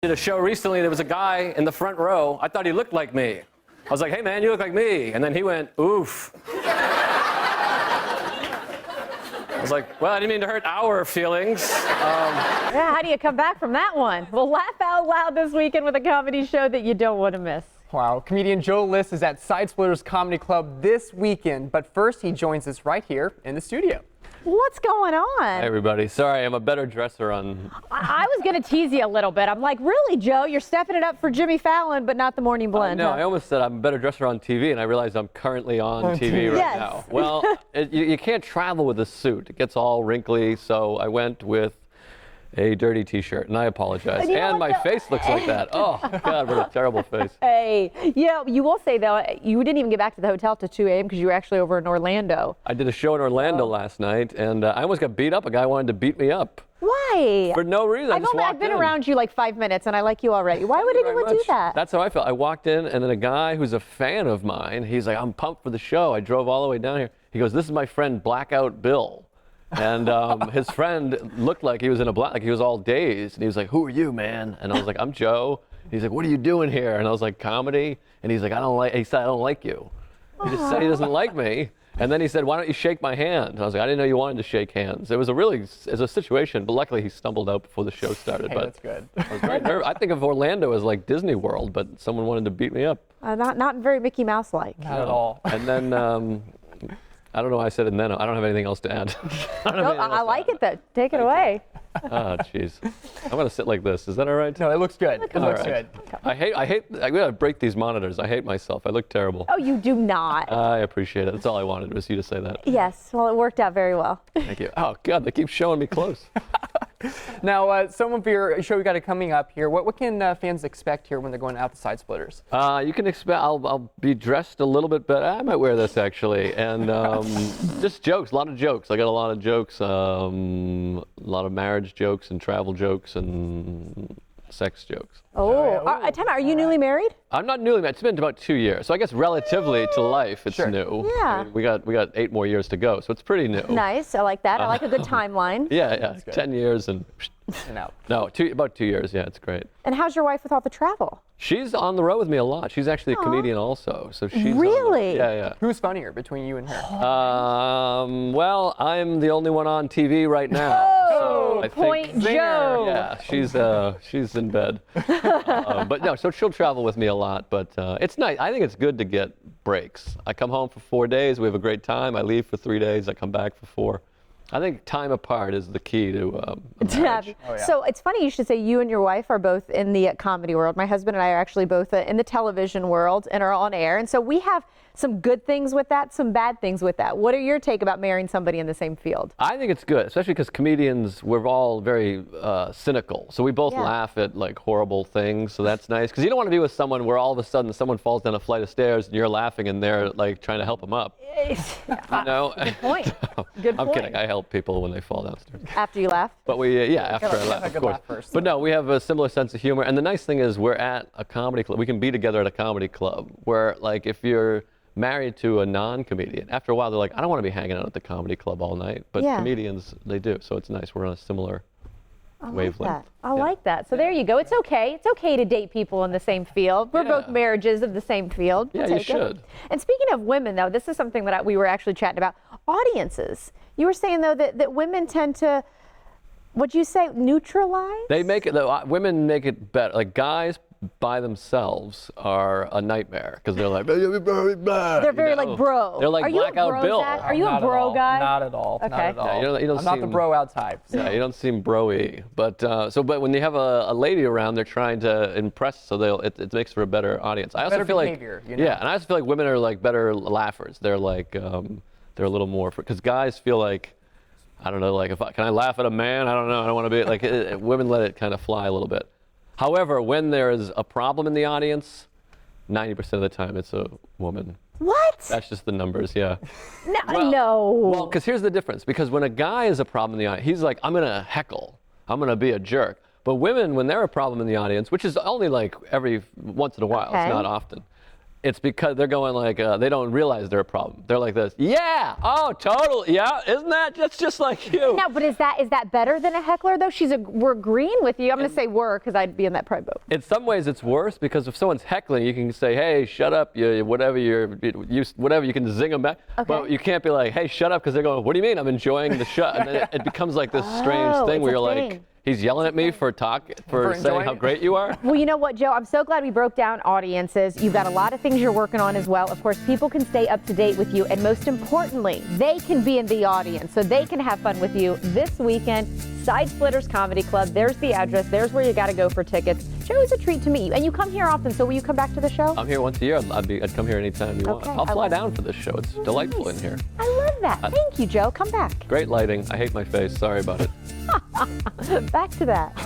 Did a show recently. There was a guy in the front row. I thought he looked like me. I was like, hey man, you look like me. And then he went, oof. I was like, well, I didn't mean to hurt our feelings. Yeah, how do you come back from that one? Well, laugh out loud this weekend with a comedy show that you don't want to miss. Wow, comedian Joe List is at Side Splitters Comedy Club this weekend, but first he joins us right here in the studio. What's going on? Hey everybody, sorry, I'm a better dresser on... I was going to tease you a little bit. I'm like, really, Joe? You're stepping it up for Jimmy Fallon, but not the Morning Blend. No, huh? I almost said I'm a better dresser on TV, and I realized I'm currently on TV right Yes. now. Well, you can't travel with a suit. It gets all wrinkly, so I went with a dirty T-shirt, and I apologize. You know And what, my though? face looks like that. Oh, God, what a terrible face. Hey, you will say, though, you didn't even get back to the hotel till 2 a.m. because you were actually over in Orlando. I did a show in Orlando last night, and I almost got beat up. A guy wanted to beat me up. Why? For no reason. I've been around you like 5 minutes, and I like you already. Why would anyone do that? That's how I felt. I walked in, and then a guy who's a fan of mine, he's like, I'm pumped for the show. I drove all the way down here. He goes, this is my friend Blackout Bill. And his friend looked like he was in a like he was all dazed. And he was like, who are you, man? And I was like, I'm Joe. He's like, what are you doing here? And I was like, comedy. And he's like, he said, I don't like you. He just said he doesn't like me. And then he said, why don't you shake my hand? And I was like, I didn't know you wanted to shake hands. It was a situation, but luckily he stumbled out before the show started. Hey, but that's good. I was very nervous. I think of Orlando as like Disney World, but someone wanted to beat me up. Not very Mickey Mouse-like. Not at all. And then, I don't know why I said it then. I don't have anything else to add. I like it, though. Take it away. Oh, jeez. I'm going to sit like this. Is that all right? No, it looks good. It looks good. I gotta break these monitors. I hate myself. I look terrible. Oh, you do not. I appreciate it. That's all I wanted was you to say that. Yes, well, it worked out very well. Thank you. Oh, God, they keep showing me close. Now, some of your show you got it coming up here. What can fans expect here when they're going out to Side Splitters? You can expect I'll be dressed a little bit better. I might wear this actually, and just jokes. A lot of jokes. I got a lot of jokes. A lot of marriage jokes and travel jokes and sex jokes. Are you newly married? I'm not newly married. It's been about 2 years, so I guess relatively to life, it's new. Yeah. I mean, we got 8 more years to go, so it's pretty new. Nice, I like that. I like a good timeline. Yeah. 10 years and. And out. No, about 2 years. Yeah, it's great. And how's your wife with all the travel? She's on the road with me a lot. She's actually a comedian also, so she's Really? Yeah. Who's funnier between you and her? Well, I'm the only one on TV right now. So I Point think, Joe. Yeah, she's in bed. But no, so she'll travel with me a lot. But it's nice. I think it's good to get breaks. I come home for 4 days. We have a great time. I leave for 3 days. I come back for 4. I think time apart is the key to a marriage. So it's funny you should say you and your wife are both in the comedy world. My husband and I are actually both in the television world and are on air. And so we have some good things with that, some bad things with that. What are your take about marrying somebody in the same field? I think it's good, especially because comedians, we're all very cynical. So we both laugh at like horrible things. So that's nice. Because you don't want to be with someone where all of a sudden someone falls down a flight of stairs and you're laughing and they're like trying to help them up. You know? Good point. Good I'm point. kidding. I help people when they fall downstairs. After you laugh? But after I laugh, of course. First. But no, we have a similar sense of humor. And the nice thing is we're at a comedy club. We can be together at a comedy club where like if you're married to a non-comedian, after a while they're like, I don't want to be hanging out at the comedy club all night. But comedians, they do. So it's nice. We're on a similar wavelength. I like that. So there you go. It's okay. It's okay to date people in the same field. We're both marriages of the same field. Yeah, you should. And speaking of women, though, this is something that we were actually chatting about. Audiences. You were saying, though, that women tend to, what'd you say, neutralize? They make it, women make it better. Like guys by themselves are a nightmare because they're like, they're very like bro. They're like Are you a Blackout bro, Bill. Zach? Are you a Not at bro all. guy? Not at all. Okay. Not at all. Yeah, you don't I'm not the bro out type. So. Yeah, you don't seem bro-y. But but when you have a lady around, they're trying to impress, so it makes for a better audience. I also Better feel behavior, like you know? yeah, and I also feel like women are like better laughers. They're like they're a little more because guys feel like I don't know, like can I laugh at a man? I don't know. I don't want to be like women let it kind of fly a little bit. However, when there is a problem in the audience, 90% of the time it's a woman. What? That's just the numbers, yeah. No. Well, because here's the difference. Because when a guy is a problem in the audience, he's like, I'm going to heckle. I'm going to be a jerk. But women, when they're a problem in the audience, which is only like every once in a while, it's not often, It's because they're going like, they don't realize they're a problem. They're like this, yeah, oh, totally, yeah, isn't that, that's just like you. Now, but is that better than a heckler though? We're agreeing with you. I'm going to say were because I'd be in that pride boat. In some ways, it's worse because if someone's heckling, you can say, "Hey, shut up!" Whatever you can zing them back. Okay. But you can't be like, "Hey, shut up!" because they're going, "What do you mean? I'm enjoying the show." And then it becomes like this strange Oh, thing where it's you're a like, thing. "He's yelling at me for For saying enjoying how it. great you are." Well, you know what, Joe? I'm so glad we broke down audiences. You've got a lot of things you're working on as well. Of course, people can stay up to date with you, and most importantly, they can be in the audience, so they can have fun with you this weekend. Side Splitters Comedy Club. There's the address. There's where you got to go for tickets. Joe, it's a treat to meet you, and you come here often. So will you come back to the show? I'm here once a year. I'd come here anytime you want. Okay, I'll I fly love down for this show. It's delightful in here. I love that. Thank you, Joe. Come back. Great lighting. I hate my face. Sorry about it. Back to that.